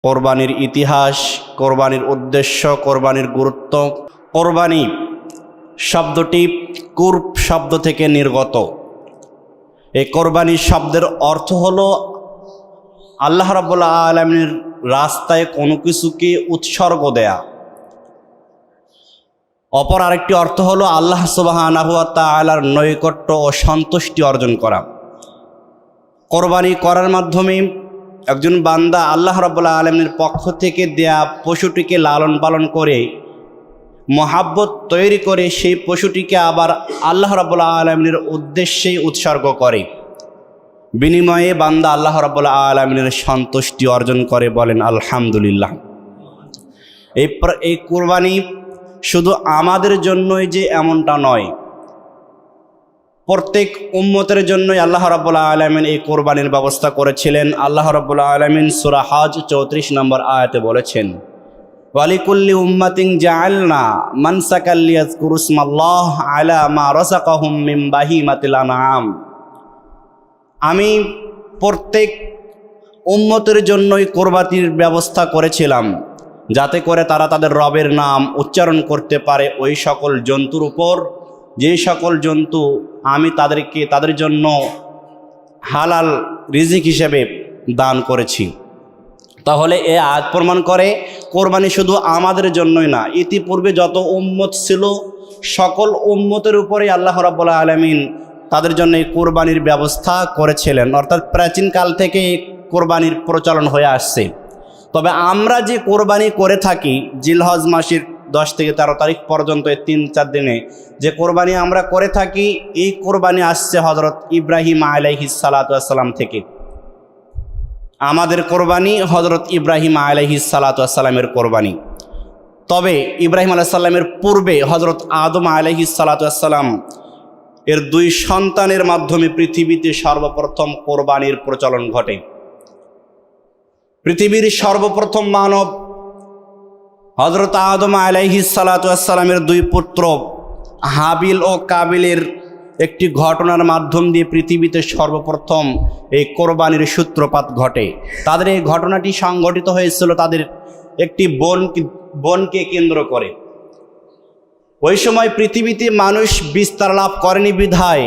কোরবানির ইতিহাস, কোরবানির উদ্দেশ্য, কোরবানির গুরুত্ব। কোরবানি শব্দটি কুরব শব্দ থেকে নির্গত। এই কোরবানি শব্দের অর্থ হলো আল্লাহ রাব্বুল আলামিনের রাস্তায় কোনো কিছুকে উৎসর্গ দেয়া। অপর আরেকটি অর্থ হলো আল্লাহ সুবহানাহু ওয়া তাআলার নৈকট্য ও সন্তুষ্টি অর্জন করা। কোরবানি করার মাধ্যমে একজন বান্দা আল্লাহ রাব্বুল আলামিনের পক্ষ থেকে দেয়া পশুটিকে লালন পালন করে মহাব্বত তৈরি করে সেই পশুটিকে আবার আল্লাহ রাব্বুল আলামিনের উদ্দেশ্যেই উৎসর্গ করে। বিনিময়ে বান্দা আল্লাহ রাব্বুল আলামিনের সন্তুষ্টি অর্জন করে। বলেন আলহামদুলিল্লাহ। এই কোরবানি শুধু আমাদের জন্যই যে এমনটা নয়, প্রত্যেক উম্মতের জন্যই আল্লাহ রাব্বুল আলামিন এই কোরবানির ব্যবস্থা করেছিলেন। আল্লাহ রাব্বুল আলামিন সূরা হজ 34 নম্বর আয়াতে বলেছেন, ওয়ালিকুল্লি উম্মাতিন জাআলনা মানসাকাল লিয়াযকুরু ইসমাল্লাহ আলা মা রাযাকাহুম মিন বাহিমাতিল আনআম। আমি প্রত্যেক উম্মতের জন্যই কোরবানির ব্যবস্থা করেছিলাম যাতে করে তারা তাদের রবের নাম উচ্চারণ করতে পারে ওই সকল জন্তুর উপর যে সকল জন্তু আমি তাদের জন্য হালাল রিজিক হিসেবে দান করেছি। তাহলে এ আয়াত প্রমাণ করে কোরবানি শুধু আমাদের জন্যই না, ইতিপূর্বে যত উম্মত ছিল সকল উম্মতের উপরেই আল্লাহ রাব্বুল আলামিন তাদের জন্য এই কোরবানির ব্যবস্থা করেছিলেন। অর্থাৎ প্রাচীনকাল থেকে এই কোরবানির প্রচলন হয়ে আসছে। তবে আমরা যে কোরবানি করে থাকি জিলহজ মাসের 10 থেকে 13 তারিখ পর্যন্ত এই 3-4 দিনে যে কোরবানি আমরা করে থাকি, এই কোরবানি আসছে হযরত ইব্রাহিম আলাইহিস সালাতু ওয়াস সালাম থেকে। আমাদের কোরবানি হযরত ইব্রাহিম আলাইহিস সালাতু ওয়াস সালামের কোরবানি। তবে ইব্রাহিম আলাইহিস সালামের পূর্বে হযরত আদম আলাইহিস সালাতু ওয়াস সালাম এর 2 সন্তানের মাধ্যমে পৃথিবীতে সর্বপ্রথম কোরবানির প্রচলন ঘটে। পৃথিবীর সর্বপ্রথম মানব হযরত আদম আলাইহিস সালাতু ওয়াস সালামের 2 পুত্র হাবিল ও কাবিলের একটি ঘটনার মাধ্যম দিয়ে পৃথিবীতে সর্বপ্রথম এই কোরবানির সূত্রপাত ঘটে। তাদের এই ঘটনাটি সংঘটিত হয়েছিল তাদের একটি বনকে কেন্দ্র করে। ওই সময় পৃথিবীতে মানুষ বিস্তার লাভ করেনি বিধায়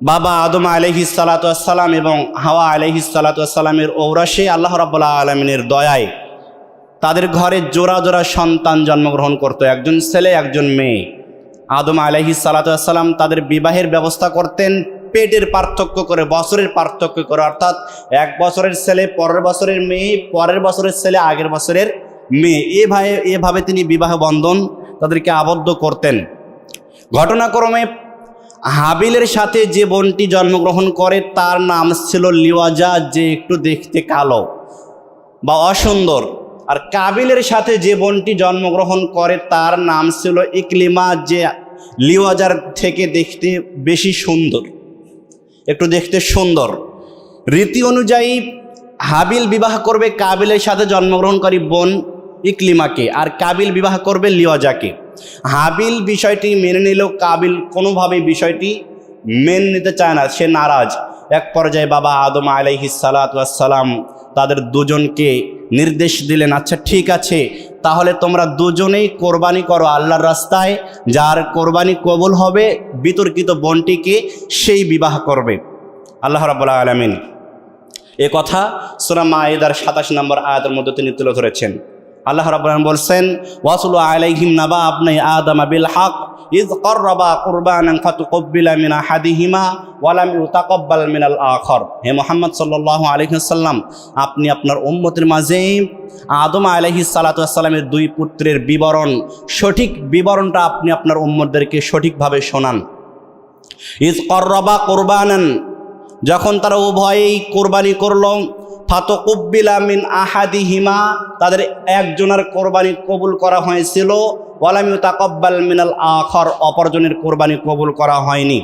বাবা আদম আলাইহিস সালাতু ওয়াস সালাম এবং হাওয়া আলাইহিস সালাতু ওয়াস সালামের ঔরাসে আল্লাহ রাব্বুল আলামিনের দয়ায় তাদের ঘরে জোড়া জোড়া সন্তান জন্মগ্রহণ করত, একজন ছেলে একজন মেয়ে। আদম আলাইহিস সালাতু ওয়াস সালাম তাদের বিবাহের ব্যবস্থা করতেন পেটের পার্থক্য করে, বছরের পার্থক্য করে। অর্থাৎ 1 বছরের ছেলে পরের বছরের মেয়ে, পরের বছরের ছেলে আগের বছরের মেয়ে, এভাবে তিনি বিবাহ বন্ধন তাদেরকে আবদ্ধ করতেন। ঘটনাক্রমে হাবিলের সাথে যে বোনটি জন্মগ্রহণ করে তার নাম ছিল লিওয়াজা, যে একটু দেখতে কালো বা অসুন্দর। আর কাবিলের সাথে যে বোনটি জন্মগ্রহণ করে তার নাম ছিল ইকলিমা, যে লিওয়াজার থেকে দেখতে বেশি সুন্দর, একটু দেখতে সুন্দর। রীতি অনুযায়ী হাবিল বিবাহ করবে কাবিলের সাথে জন্মগ্রহণকারী বোন ইকলিমাকে, আর কাবিল বিবাহ করবে লিওয়াজাকে। হাবিল বিষয়টি মেনে নিলেও কাবিল কোনোভাবেই বিষয়টি মেনে নিতে চায় না, সে নারাজ। এক পর্যায়ে বাবা আদম আলাইহিস সালাতু ওয়াস সালাম তাদের দুজনকে নির্দেশ দিলেন, আচ্ছা ঠিক আছে, তাহলে তোমরা দুজনেই কোরবানি করো আল্লাহর রাস্তায়, যার কোরবানি কবুল হবে বিতর্কিত বোনটিকে সেই বিবাহ করবে। আল্লাহ রাব্বুল আলামিন এ কথা সূরা মায়েদার 27 নম্বর আয়াতের মধ্যে তিনি তুলে ধরেছেন। আল্লাহ রাব্বুল আলামিন বলছেন, ওয়াসলু আলাইহিম নাবা আবনাই আদম বিল হক ইয ক্বাররাবা কুরবানান ফাতুকব্বিলা মিন আহাদিহিমা ওয়া লাম ইউতাকাব্বাল মিনাল আখর। হে মুহাম্মদ সাল্লাল্লাহু আলাইহি ওয়াসাল্লাম, আপনি আপনার উম্মতের মাঝে আদম আলাইহিস সালাতু ওয়াস সালামের 2 পুত্রের বিবরণ, সঠিক বিবরণটা আপনি আপনার উম্মতদেরকে সঠিকভাবে শোনান। ইয ক্বাররাবা কুরবানান, যখন তারা উভয়েই কোরবানি করল, ফাতুকব্বিলা মিন আহাদিহিমা, তাদের একজনের কোরবানি কবুল করা হয়েছিল, ওয়া লাম ইউতাকাব্বাল মিনাল আখর, অপরজনের কোরবানি কবুল করা হয়নি।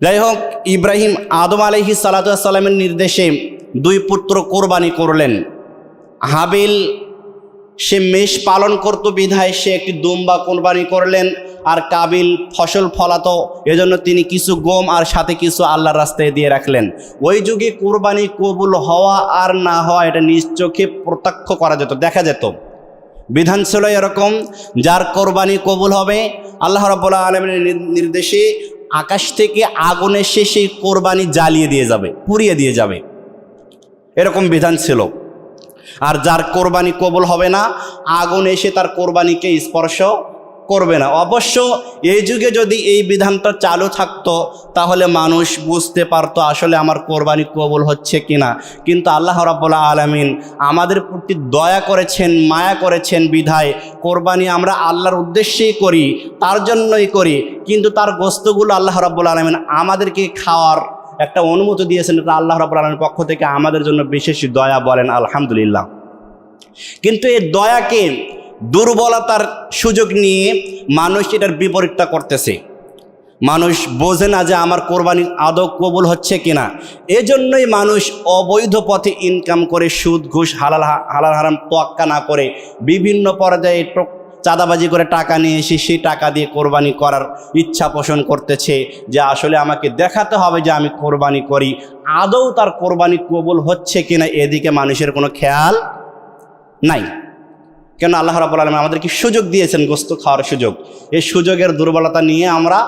যাই হোক, ইব্রাহিম আদম আলাইহিস সালাতু ওয়াস সালামের নির্দেশে 2 পুত্র কোরবানি করলেন। হাবিল সে মেষ পালন করত বিধায় সে একটি দুম্বা কোরবানি করলেন, আর কাবিল ফসল ফলাতো, এজন্য তিনি কিছু গম আর সাথে কিছু আল্লাহর রাস্তায় দিয়ে রাখলেন। ওই যুগে কোরবানি কবুল হওয়া আর না হওয়া এটা নিজ চোখে প্রত্যক্ষ করা যেত, দেখা যেত। বিধান ছিল এরকম, যার কোরবানি কবুল হবে আল্লাহ রাব্বুল আলামিনের নির্দেশে আকাশ থেকে আগুন এসে সেই কোরবানি জ্বালিয়ে দিয়ে যাবে, পুড়িয়ে দিয়ে যাবে, এরকম বিধান ছিল। আর যার কোরবানি কবুল হবে না, আগুন এসে তার কোরবানিকে স্পর্শ করবে না। অবশ্য এই যুগে যদি এই বিধানটা চালু থাকতো তাহলে মানুষ বুঝতে পারতো আসলে আমার কোরবানি কবুল হচ্ছে কিনা। কিন্তু আল্লাহ রাব্বুল আলামিন আমাদের প্রতি দয়া করেছেন, মায়া করেছেন বিধায় কোরবানি আমরা আল্লাহর উদ্দেশ্যেই করি, তার জন্যই করি। কিন্তু তার গোশতগুলো আল্লাহ রাব্বুল আলামিন আমাদেরকে খাওয়ার একটা অনুমতি দিয়েছেন, এটা আল্লাহ রাব্বুল আলামিনের পক্ষ থেকে আমাদের জন্য বিশেষ দয়া, বলেন আলহামদুলিল্লাহ। কিন্তু এই দয়াকে দুর্বলতার সুযোগ নিয়ে মানুষ এটার বিপরীতটা করতেছে। মানুষ বোঝে না যে আমার কোরবানি আদৌ কবুল হচ্ছে কিনা, এজন্যই মানুষ অবৈধ পথে ইনকাম করে সুদ ঘুষ হালাল হারাম তোয়াক্কা না করে বিভিন্ন পর্যায়ে চাঁদাবাজি করে টাকা নিয়ে এসে সেই টাকা দিয়ে কোরবানি করার ইচ্ছা পোষণ করতেছে, যে আসলে আমাকে দেখাতে হবে যে আমি কোরবানি করি, আদৌ তার কোরবানি কবুল হচ্ছে কিনা এদিকে মানুষের কোনো খেয়াল নাই। কেন আল্লাহ রাব্বুল আলামিন আমাদেরকে সুযোগ দিয়েছেন গোশত খাওয়ার সুযোগ, এই সুযোগের দুর্বলতা নিয়ে আমরা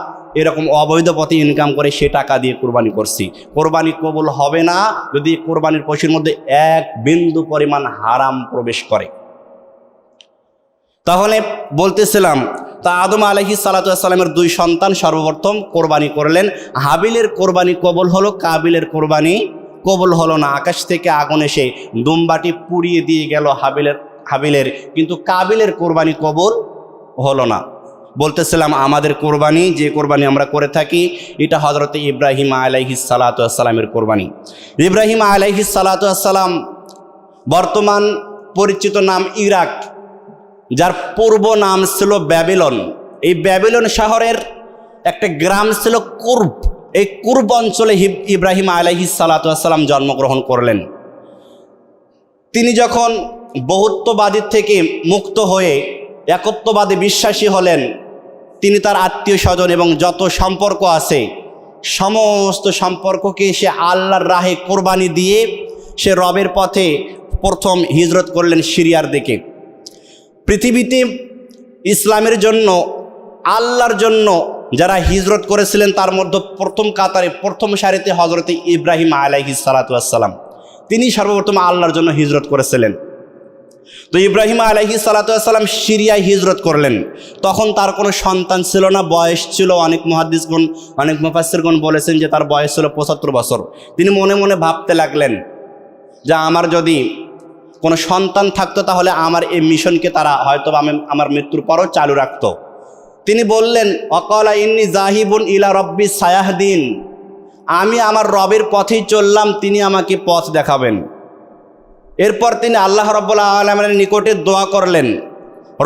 এরকম অবৈধ পথে ইনকাম করে সে টাকা দিয়ে কোরবানি করছি। কোরবানি কবুল হবে না যদি কোরবানির পশুর মধ্যে এক বিন্দু পরিমাণ হারাম প্রবেশ করে। তাহলে বলতেছিলাম, তা আদম আলাইহিস সালাতু ওয়াস সালামের দুই সন্তান সর্বপ্রথম কোরবানি করলেন। হাবিলের কোরবানি কবুল হলো, কাবিলের কোরবানি কবুল হলো না। আকাশ থেকে আগুন এসে দুম্বাটি পুড়িয়ে দিয়ে গেল হাবিলের, কিন্তু কাবিলের কোরবানি কবুল হলো না। বলতেছিলাম আমাদের কোরবানি, যে কোরবানি আমরা করে থাকি, এটা হযরত ইব্রাহিম আলাইহিস সালাতু ওয়াস সালামের কোরবানি। ইব্রাহিম আলাইহিস সালাতু ওয়াস সালাম বর্তমান পরিচিত নাম ইরাক, যার পূর্ব নাম ছিল ব্যাবিলন। এই ব্যাবিলন শহরের একটা গ্রাম ছিল কুরব। এই কুরব অঞ্চলে ইব্রাহিম আলাইহিস সালাতু ওয়াস সালাম জন্মগ্রহণ করলেন। তিনি যখন বহুত্ববাদী থেকে মুক্ত হয়ে একত্ববাদে বিশ্বাসী হলেন, তিনি তার আত্মীয় স্বজন এবং যত সম্পর্ক আছে সমস্ত সম্পর্ককে সে আল্লাহর রাহে কোরবানি দিয়ে সে রবের পথে প্রথম হিজরত করলেন সিরিয়ার দিকে। পৃথিবীতে ইসলামের জন্য, আল্লাহর জন্য যারা হিজরত করেছিলেন তার মধ্যে প্রথম কাতারে, প্রথম সারিতে হযরত ইব্রাহিম আলাইহিস সালাতু ওয়াস সালাম, তিনি সর্বপ্রথম আল্লাহর জন্য হিজরত করেছিলেন। তো ইব্রাহিম আলাইহিস সালাতু ওয়াস সালাম সিরিয়ায় হিজরত করলেন। তখন তার কোনো সন্তান ছিল না, বয়স ছিল, অনেক মুহাদ্দিসগণ, অনেক মুফাসসিরগণ বলেছেন যে তার বয়স ছিল 75 বছর। তিনি মনে মনে ভাবতে লাগলেন যে আমার যদি কোনো সন্তান থাকতো তাহলে আমার এই মিশনকে তারা হয়তো আমার মৃত্যুর পরও চালু রাখতো। তিনি বললেন, অকালা ইন্নী জাহিবুন ইলা রব্বি সায়াহদিন, আমি আমার রবের পথেই চললাম, তিনি আমাকে পথ দেখাবেন। এরপর তিনি আল্লাহ রাব্বুল আলামিনের নিকটে দোয়া করলেন,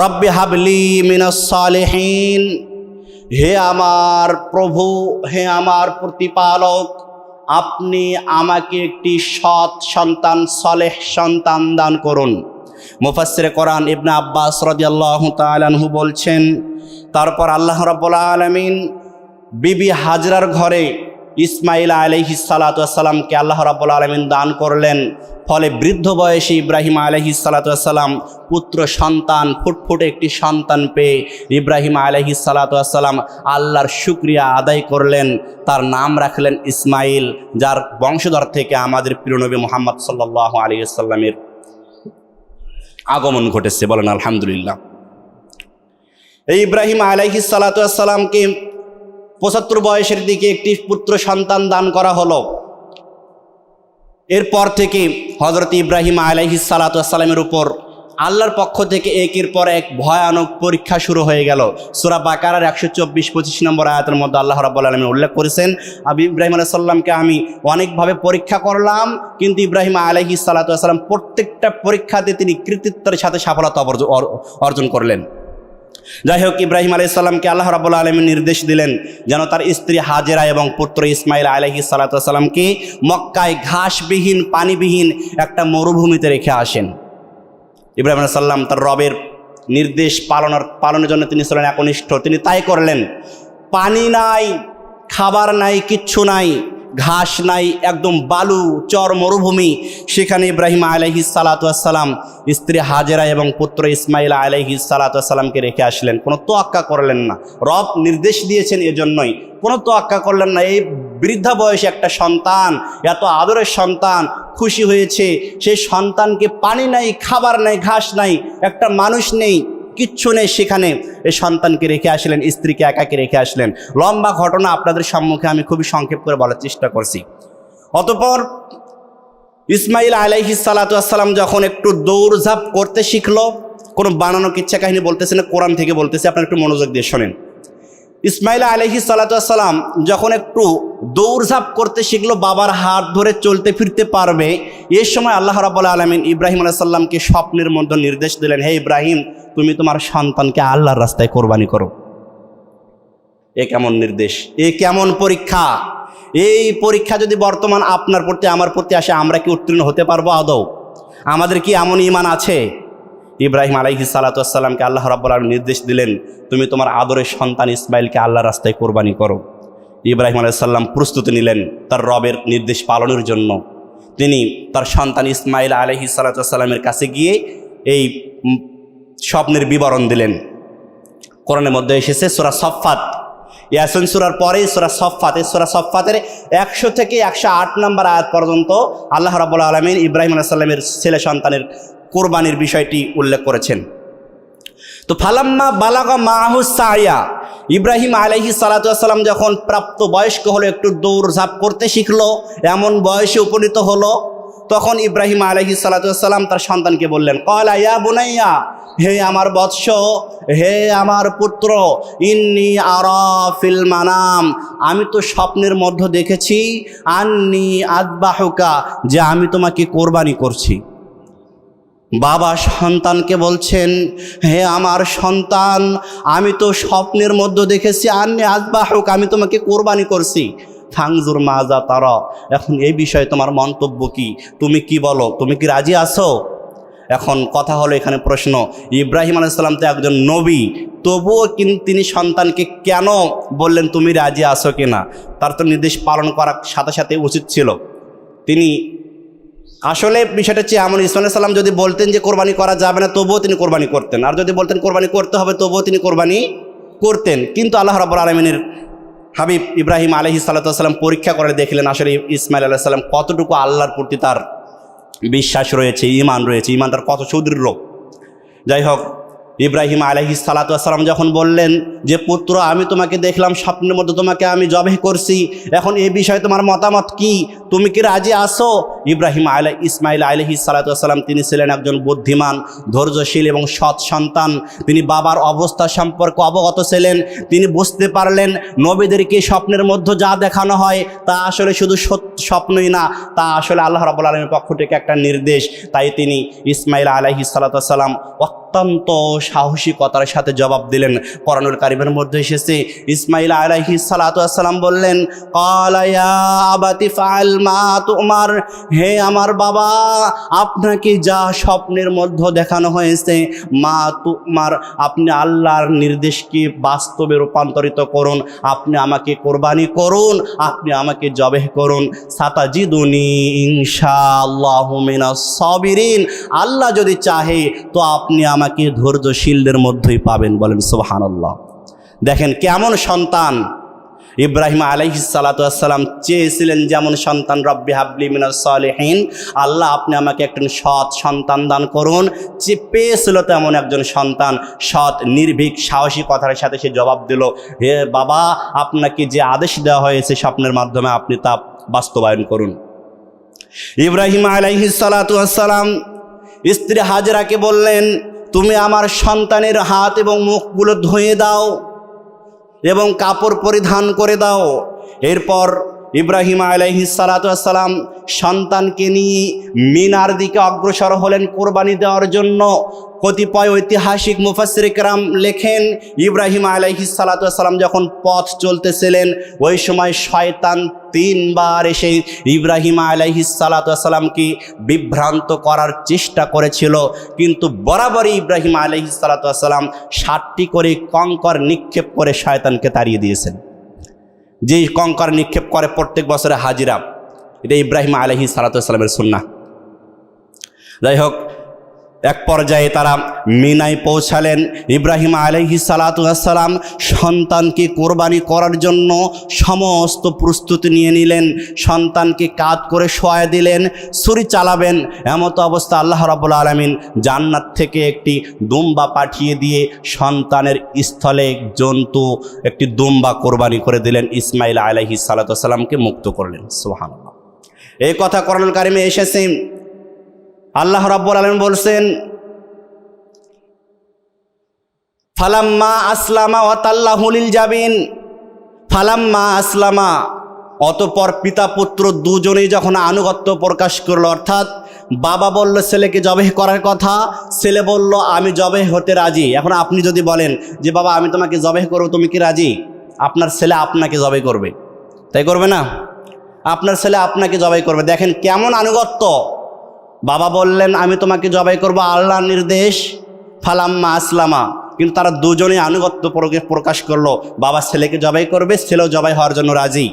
রব্বি হাবলি মিনাস সালিহিন, হে আমার প্রভু, হে আমার প্রতিপালক, আপনি আমাকে একটি সৎ সন্তান, সালেহ সন্তান দান করুন। মুফাসসিরে কোরআন ইবনে আব্বাস রাদিয়াল্লাহু তাআলা আনহু বলছেন, তারপর আল্লাহ রাব্বুল আলামিন বিবি হাজরার ঘরে ইসমাইল আলাইহিস সালাতু ওয়াস সালামকে আল্লাহ রাব্বুল আলামিন দান করলেন। ফলে বৃদ্ধ বয়সে ইব্রাহিম আলাইহিস সালাতু ওয়াস সালাম পুত্র সন্তান, ফুটফুটে একটি সন্তান পেয়ে ইব্রাহিম আলাইহিস সালাতু ওয়াস সালাম আল্লাহর শুকরিয়া আদায় করলেন। তার নাম রাখলেন ইসমাইল, যার বংশধর থেকে আমাদের প্রিয় নবী মুহাম্মদ সাল্লাল্লাহু আলাইহি ওয়াসাল্লামের আগমন ঘটেছে, বলেন আলহামদুলিল্লাহ। এই ইব্রাহিম আলাইহিস সালাতু ওয়াস সালামকে 75 বয়সের দিকে একটি পুত্র সন্তান দান করা হলো। এরপর থেকে হযরত ইব্রাহিম আলাইহিস সালাতু ওয়াস সালামের উপর আল্লাহর পক্ষ থেকে একের পর এক ভয়ানক পরীক্ষা শুরু হয়ে গেল। সূরা বাকারার 124-25 নম্বর আয়াতের মধ্যে আল্লাহ রাব্বুল আলামিন উল্লেখ করেছেন, ইব্রাহিম আলাইহিস সালামকে আমি অনেকভাবে পরীক্ষা করলাম, কিন্তু ইব্রাহিম আলাইহিস সালাতু ওয়াস সালাম প্রত্যেকটা পরীক্ষাতে তিনি কৃতিত্বের সাথে সফলতা অর্জন করলেন। যাই হোক, ইব্রাহিম আলাইহিস সালামকে আল্লাহ রাব্বুল আলামিন নির্দেশ দিলেন যেন তার স্ত্রী হাজেরা এবং পুত্র ইসমাইল আলাইহিস সালাতু ওয়াস সালামকে মক্কায় ঘাসবিহীন, পানিবিহীন একটা মরুভূমিতে রেখে আসেন। ইব্রাহিম আলাইহিস সালাম তার রবের নির্দেশ পালনের জন্য তিনি ছিলেন একনিষ্ঠ। তিনি তাই করলেন। পানি নাই, খাবার নাই, কিচ্ছু নাই, ঘাস নাই, একদম বালু চর মরুভূমি। সেখানে ইব্রাহিম আলাইহিস সালাতু ওয়াস সালাম স্ত্রী হাজেরা এবং পুত্র ইসমাইল আলাইহিস সালাতু ওয়াস সালামকে রেখে আসলেন। কোনো তোয়াক্কা করলেন না, রব নির্দেশ দিয়েছেন এজন্যই, কোনো তোয়াক্কা করলেন না। এই বৃদ্ধা বয়সে একটা সন্তান, এত আদরের সন্তান, খুশি হয়েছে। সেই সন্তানকে পানি নাই, খাবার নাই, ঘাস নাই, একটা মানুষ নেই, কিচ্ছু নেই, সেখানে এই সন্তানকে রেখে আসলেন, স্ত্রীকে একাকে রেখে আসলেন। লম্বা ঘটনা আপনাদের সম্মুখে আমি খুবই সংক্ষেপ করে বলার চেষ্টা করছি। অতঃপর ইসমাইল আলাইহিস সালাতু ওয়াস সালাম যখন একটু দৌড়ঝাঁপ করতে শিখলো, কোনো বানানো কিচ্ছা কাহিনী বলতেছে না, কোরআন থেকে বলতেছে, আপনারা একটু মনোযোগ দিয়ে শোনেন। ইসমাইল আলাইহিস সালাতু ওয়াস সালাম যখন একটু দৌড়ঝাঁপ করতে শিখলো, বাবার হাত ধরে চলতে ফিরতে পারবে, এই সময় আল্লাহ রাব্বুল আলামিন ইব্রাহিম আলাইহিস সালামকে স্বপ্নের মধ্যে নির্দেশ দিলেন, হে ইব্রাহিম, তুমি তোমার সন্তানকে আল্লাহর রাস্তায় কোরবানি করো। এ কেমন নির্দেশ, এ কেমন পরীক্ষা! এই পরীক্ষা যদি বর্তমান আপনার প্রতি আমার প্রতি আসে, আমরা কি উত্তীর্ণ হতে পারবো আদৌ? আমাদের কি এমন ঈমান আছে? ইব্রাহিম আলাইহিস সালাতু ওয়াস সালামকে আল্লাহ রাব্বুল আলামিন নির্দেশ দিলেন, তুমি তোমার আদরের সন্তান ইসমাইলকে আল্লাহর রাস্তায় কোরবানি করো। ইব্রাহিম আলাইহিস সালাম প্রস্তুতি নিলেন তার রবের নির্দেশ পালনের জন্য। তিনি তার সন্তান ইসমাইল আলাইহিস সালাতু ওয়াস সালামের কাছে গিয়ে এই স্বপ্নের বিবরণ দিলেন। কোরআনের মধ্যে এসেছে সূরা সফফাত, ইয়াসিন সূরার পরেই সূরা সফফাত। এই সূরা সফফাতের 100 থেকে 108 নম্বর আয়াত পর্যন্ত আল্লাহ রাব্বুল আলামিন ইব্রাহিম আলাইহিস সালামের ছেলে সন্তানের কোরবানির বিষয়টি উল্লেখ করেছেন। তো ফালাম্মা বালাগা মাহু সায়া, ইব্রাহিম আলাইহিস সালাতু ওয়াস সালাম যখন প্রাপ্ত বয়স্ক হলো, একটু দৌড়ঝাঁপ করতে শিখলো, এমন বয়সে উপনীত হলো, তখন ইব্রাহিম আলাইহিস সালাতু ওয়াস সালাম তার সন্তানকে বললেন, ক্বালা ইয়া বুনাইয়া, হে আমার বৎস, হে আমার পুত্র, ইন্নী আরা ফিল মানাম, আমি তো স্বপ্নের মধ্যে দেখেছি, আন্নী আযবাহুকা, যে আমি তোমাকে কোরবানি করছি। বাবা সন্তানকে বলছেন, হে আমার সন্তান, আমি তো স্বপ্নের মধ্যে দেখেছি, আন্নী আযবাহুকা, আমি তোমাকে কোরবানি করছি। ফাংজুর মাজা তারা, এখন এই বিষয়ে তোমার মন্তব্য কি? তুমি কি বলো? তুমি কি রাজি আছো? এখন কথা হলো, এখানে প্রশ্ন, ইব্রাহিম আলাইহিস সালাম তো একজন নবী, তবুও কিন্তু তিনি সন্তানকে কেন বললেন তুমি রাজি আছো কিনা? তার তো নির্দেশ পালন করার সাথে সাথে উচিত ছিল। তিনি আসলে বিষয়টা হচ্ছে এমন, ইসমাইল আলাইহিস সালাম যদি বলতেন যে কোরবানি করা যাবে না, তবুও তিনি কোরবানি করতেন, আর যদি বলতেন কোরবানি করতে হবে, তবুও তিনি কোরবানি করতেন। কিন্তু আল্লাহ রাব্বুল আলামিনের হাবিব ইব্রাহিম আলাইহিস সালাতু ওয়াস সালাম পরীক্ষা করে দেখলেন আসলে ইসমাইল আলাইহিস সালাম কতটুকু আল্লাহর প্রতি তার বিশ্বাস রয়েছে, ঈমান রয়েছে, ঈমানটার কত সুদৃঢ়। যাই হোক, ইব্রাহিম আলাইহিস সালাতু ওয়াস সালাম যখন বললেন যে পুত্র, আমি তোমাকে দেখলাম স্বপ্নের মধ্যে, তোমাকে আমি জবাই করছি, এখন এই বিষয়ে তোমার মতামত কি? তুমি কি রাজি আছো? ইসমাইল আলাইহিস সালাতু ওয়াস সালাম তিনি ছিলেন একজন বুদ্ধিমান, ধৈর্যশীল এবং সৎ সন্তান। তিনি বাবার অবস্থা সম্পর্কে অবগত ছিলেন। তিনি বুঝতে পারলেন নবীদেরকে স্বপ্নের মধ্যে যা দেখানো হয় তা আসলে শুধু স্বপ্নই না, তা আসলে আল্লাহ রাব্বুল আলামিনের পক্ষ থেকে একটা নির্দেশ। তাই তিনি ইসমাইল আলাইহিস সালাতু ওয়াস সালাম অত্যন্ত সাহসিকতার সাথে জবাব দিলেন। কোরআনুল কারীমের মধ্যে এসেছে, ইসমাইল আলাইহিস সালাতু ওয়াস সালাম বললেন, ক্বালা ইয়া আবাতি ফাআল মা তুমার, হে আমার বাবা, আপনাকে যা স্বপ্নের মধ্যে দেখানো হয়েছে, মা তুমার, আপনি আল্লাহর নির্দেশকে বাস্তবে রূপান্তরিত করুন, আপনি আমাকে কোরবানি করুন, আপনি আমাকে জবাহ করুন। সাতাজিদুনি ইনশাআল্লাহু মিনাস সাবিরিন, আল্লাহ যদি চাহে তো আপনি আমাকে ধৈর্যশীলদের মধ্যেই পাবেন। বলেন সুবহানাল্লাহ। দেখেন কেমন সন্তান! ইব্রাহিম আলাইহিস সালাতু ওয়াস সালাম চেয়েছিলেন যেমন সন্তান, রব্বি হাবলি মিনাস সালিহিন, আল্লাহ আপনি আমাকে একজন সৎ সন্তান দান করুন। যে পেয়েছিল তেমন একজন সন্তান, সৎ, নির্ভীক, সাহসী কথার সাথে সে জবাব দিল, হে বাবা, আপনাকে যে আদেশ দেওয়া হয়েছে স্বপ্নের মাধ্যমে, আপনি তা বাস্তবায়ন করুন। ইব্রাহিম আলাইহিস সালাতু ওয়াস সালাম স্ত্রী হাজরাকে বললেন, তুমি আমার সন্তানের হাত এবং মুখগুলো ধুয়ে দাও এবং কাপড় পরিধান করে দাও। এরপর ইব্রাহিম আলাইহিস সালাতু ওয়াস সালাম সন্তানকে নিয়ে মিনার দিকে অগ্রসর হলেন কোরবানি দেওয়ার জন্য। কতিপয় ঐতিহাসিক মুফাসসির কেরাম লেখেন, ইব্রাহিম আলাইহিস সালাতু ওয়াস সালাম যখন পথ চলতেছিলেন ওই সময় শয়তান 3 বার এসে ইব্রাহিম আলাইহিস সালাতু ওয়াস সালামকে বিভ্রান্ত করার চেষ্টা করেছিল, কিন্তু বরাবরই ইব্রাহিম আলাইহিস সালাতু ওয়াস সালাম 7টি করে কঙ্কর নিক্ষেপ করে শয়তানকে তাড়িয়ে দিয়েছেন। যেই কঙ্কর নিক্ষেপ করে প্রত্যেক বছরে হাজিরা, এটা ইব্রাহিম আলাইহিস সালাতু ওয়াস সালামের সুন্নাহ। যাই হোক, এক পর্যায়ে তারা মিনায় পৌঁছালেন। ইব্রাহিম আলাইহিস সালাতু ওয়াস সালাম সন্তানকে কোরবানি করার জন্য সমস্ত প্রস্তুতি নিয়ে নিলেন। সন্তানকে কাঁধ করে শোয়া দিলেন, ছুরি চালাবেন। এমতো অবস্থা আল্লাহ রাব্বুল আলামিন জান্নাত থেকে একটি দুম্বা পাঠিয়ে দিয়ে সন্তানের স্থলে জন্তু একটি দুম্বা কোরবানি করে দিলেন। ইসমাইল আলাইহিস সালাতু ওয়াস সালামকে মুক্ত করলেন। সুবহানাল্লাহ। এই কথা কোরআনুল কারিমে এসেছে। আল্লাহ রাব্বুল আলামিন বলছেন, ফালাম্মা আসলামা ওয়া তাল্লাহু লিল জাবিন। ফালাম্মা আসলামা, অতঃপর পিতা পুত্র দুজনেই যখন আনুগত্য প্রকাশ করলো, অর্থাৎ বাবা বলল ছেলেকে জবেহ করার কথা, ছেলে বলল আমি জবেহ হতে রাজি। এখন আপনি যদি বলেন যে বাবা আমি তোমাকে জবেহ করবো, তুমি কি রাজি? আপনার ছেলে আপনাকে জবেহ করবে, তাই করবে না? আপনার ছেলে আপনাকে জবেহ করবে। দেখেন কেমন আনুগত্য। বাবা বললেন আমি তোমাকে জবাই করবো, আল্লাহর নির্দেশ। ফালাম্মা আসলামা, কিন্তু তারা দুজনেই আনুগত্য প্রকাশ করলো। বাবা ছেলেকে জবাই করবে, ছেলেও জবাই হওয়ার জন্য রাজি।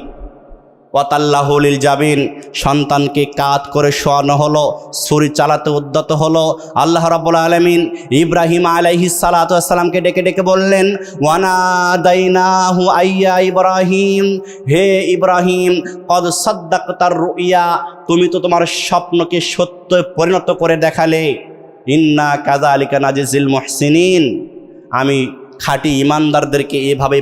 ওয়া তাল্লাহু লিল জাবিন, সন্তানকে কাঁধ করে শোয়ানো হলো, ছুরি চালাতে উদ্যত হলো। আল্লাহ রাব্বুল আলামিন ইব্রাহিম আলাইহিস সালাতু ওয়াস সালামকে ডেকে ডেকে বললেন, ওয়ানাদাইনাহু আইয়া ইব্রাহিম, হে ইব্রাহিম, কদ সাদ্দাকতার রুইয়া, তুমি তো তোমার স্বপ্নকে সত্যে পরিণত করে দেখালে। ইন্না কাযালিকা নাজিজিল মুহসিনিন, আমি খাঁটি ইমানদারদেরকে এভাবে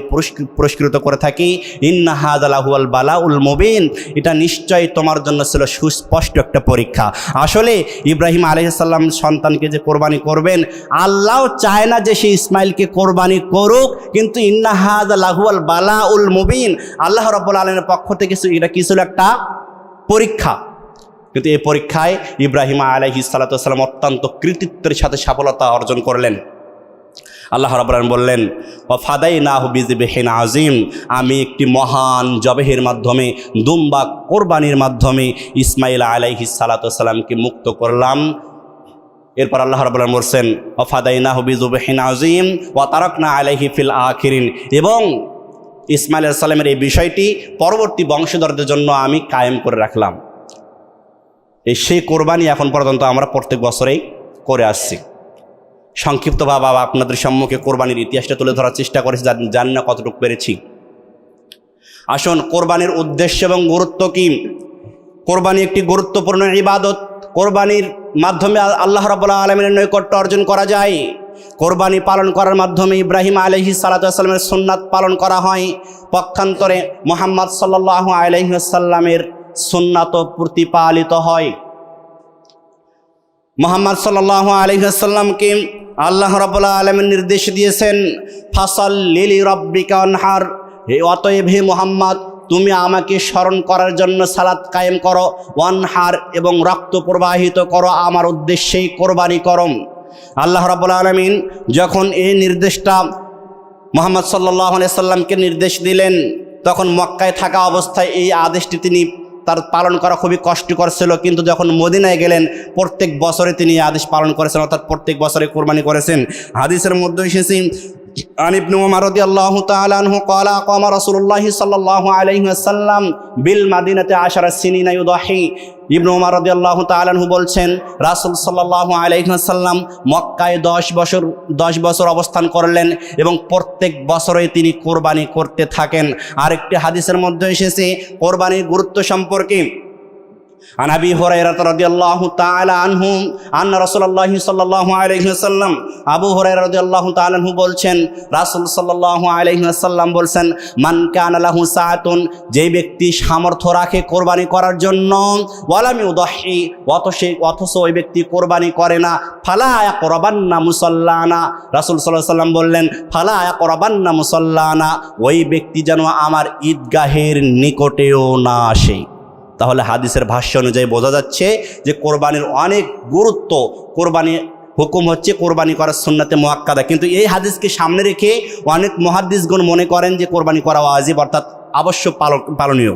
পুরস্কৃত করে থাকি। ইন্না হাযা লাহুয়াল বালাউল মুবিন, এটা নিশ্চয়ই তোমার জন্য ছিল সুস্পষ্ট একটা পরীক্ষা। আসলে ইব্রাহিম আলাইহিস সালাম সন্তানকে যে কোরবানি করবেন, আল্লাহ চায় না যে সে ইসমাইলকে কোরবানি করুক, কিন্তু ইন্না হাযা লাহুয়াল বালাউল মুবিন, আল্লাহ রাব্বুল আলামিনের পক্ষ থেকে এটা কি ছিল? একটা পরীক্ষা। কিন্তু এই পরীক্ষায় ইব্রাহিম আলাইহিস সালাতু ওয়াস সালাম অত্যন্ত কৃতিত্বের সাথে সফলতা অর্জন করলেন। আল্লাহ রাব্বুল আলামিন বললেন, ওয়া ফাদাইনাহু বিযিবহিন আযীম, আমি একটি মহান জবেহের মাধ্যমে, দুম্বা কোরবানির মাধ্যমে ইসমাইল আলাইহিস সালাতু ওয়াস সালামকে মুক্ত করলাম। এরপর আল্লাহ রাব্বুল আলামিন বলছেন, ওয়া ফাদাইনাহু বিযিবহিন আযীম ওয়া তারাকনা আলাইহি ফিল আখিরিন, এবং ইসমাইল আলাইহিস সালামের এই বিষয়টি পরবর্তী বংশধরদের জন্য আমি কায়েম করে রাখলাম। সেই কোরবানি এখন পর্যন্ত আমরা প্রত্যেক বছরেই করে আসছি। সংক্ষিপ্তভাবে আপনাদের সম্মুখে কোরবানির ইতিহাসটা তুলে ধরার চেষ্টা করেছি, জানি না কতটুকু পেরেছি। আসুন, কোরবানির উদ্দেশ্য এবং গুরুত্ব কি। কোরবানি একটি গুরুত্বপূর্ণ ইবাদত। কোরবানির মাধ্যমে আল্লাহ রাব্বুল আলামিনের নৈকট্য অর্জন করা যায়। কোরবানি পালন করার মাধ্যমে ইব্রাহিম আলাইহিস সালাতু ওয়াস সালামের সুন্নাত পালন করা হয়। পক্ষান্তরে মুহাম্মদ সাল্লাল্লাহু আলাইহি ওয়াসাল্লামের সুন্নাতও প্রতিপালিত হয়। মুহাম্মদ সাল্লাল্লাহু আলাইহি ওয়াসাল্লামকে আল্লাহ রাব্বুল আলামিন নির্দেশ দিয়েছেন, ফাসাল্লি লিরাব্বিকা ওয়ানহার, অতএব হে মুহাম্মদ, তুমি আমাকে স্মরণ করার জন্য সালাত কায়েম করো, ওয়ানহার, এবং রক্ত প্রবাহিত করো, আমার উদ্দেশ্যেই কোরবানি করো। আল্লাহ রাব্বুল আলামিন যখন এই নির্দেশটা মুহাম্মদ সাল্লাল্লাহু আলাইহি ওয়াসাল্লামকে নির্দেশ দিলেন, তখন মক্কায় থাকা অবস্থায় এই আদেশটি তিনি তার পালন করা খুবই কষ্টকর ছিল। কিন্তু যখন মদিনায় গেলেন, প্রত্যেক বছরে তিনি এই আদেশ পালন করেছেন, অর্থাৎ প্রত্যেক বছরে কোরবানি করেছেন। হাদিসের মধ্যে এসেছে, আন ইবনে উমর রাদিয়াল্লাহু তাআলা আনহু ক্বালা কামা রাসূলুল্লাহ সাল্লাল্লাহু আলাইহি ওয়াসাল্লাম বিল মাদিনাতে 10 সিনিনা ইউদাহি। ইবনে উমর রাদিয়াল্লাহু তাআলা আনহু বলছেন, রাসূল সাল্লাল্লাহু আলাইহি ওয়াসাল্লাম মক্কায় 10 বছর অবস্থান করলেন এবং প্রত্যেক বছরে তিনি কোরবানি করতে থাকেন। আরেকটি হাদিসের মধ্যে এসেছে কোরবানির গুরুত্ব সম্পর্কে। عن أبي هريرة رضي الله تعالى عنه أن رسول الله صلى الله عليه وسلم আবু হুরায়রা রাদিয়াল্লাহু তাআলা আনহু বলছেন রাসূল সাল্লাল্লাহু আলাইহি ওয়াসাল্লাম বলছেন মান কানা লাহু সাআতুন, যে ব্যক্তি সামর্থ্য রাখে কোরবানি করার জন্য, ওয়ালাম ইউদাহি, অথচ ওই ব্যক্তি কোরবানি করে না, ফালা ইয়াকরাবান্না মুসাল্লানা, রাসূল সাল্লাল্লাহু আলাইহি ওয়াসাল্লাম বললেন ফালা ইয়াকরাবান্না মুসাল্লানা, ওই ব্যক্তি যেন আমার ঈদগাহের নিকটেও না আসে। তাহলে হাদিসের ভাষ্য অনুযায়ী বোঝা যাচ্ছে যে কোরবানির অনেক গুরুত্ব, কোরবানি হুকুম হচ্ছে কোরবানি করার সুন্নাতে মুআক্কাদা, কিন্তু এই হাদিসকে সামনে রেখে অনেক মুহাদ্দিসগণ মনে করেন যে কোরবানি করা ওয়াজিব, অর্থাৎ আবশ্যক পালনীয়।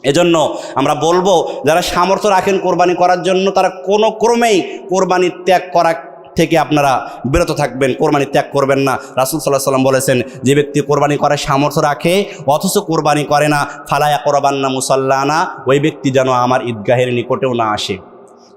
এজন্য আমরা বলবো যারা সামর্থ্য রাখেন কোরবানি করার জন্য তারা কোনো ক্রমেই কোরবানি ত্যাগ করা থেকে আপনারা বিরত থাকবেন, কোরবানি ত্যাগ করবেন না। রাসূল সাল্লাল্লাহু আলাইহি ওয়াসাল্লাম বলেছেন যে ব্যক্তি কোরবানি করার সামর্থ্য রাখে অথচ কোরবানি করে না, ফালা ইয়াকরাবান্না মুসাল্লানা, ওই ব্যক্তি যেন আমার ঈদগাহের নিকটেও না আসে।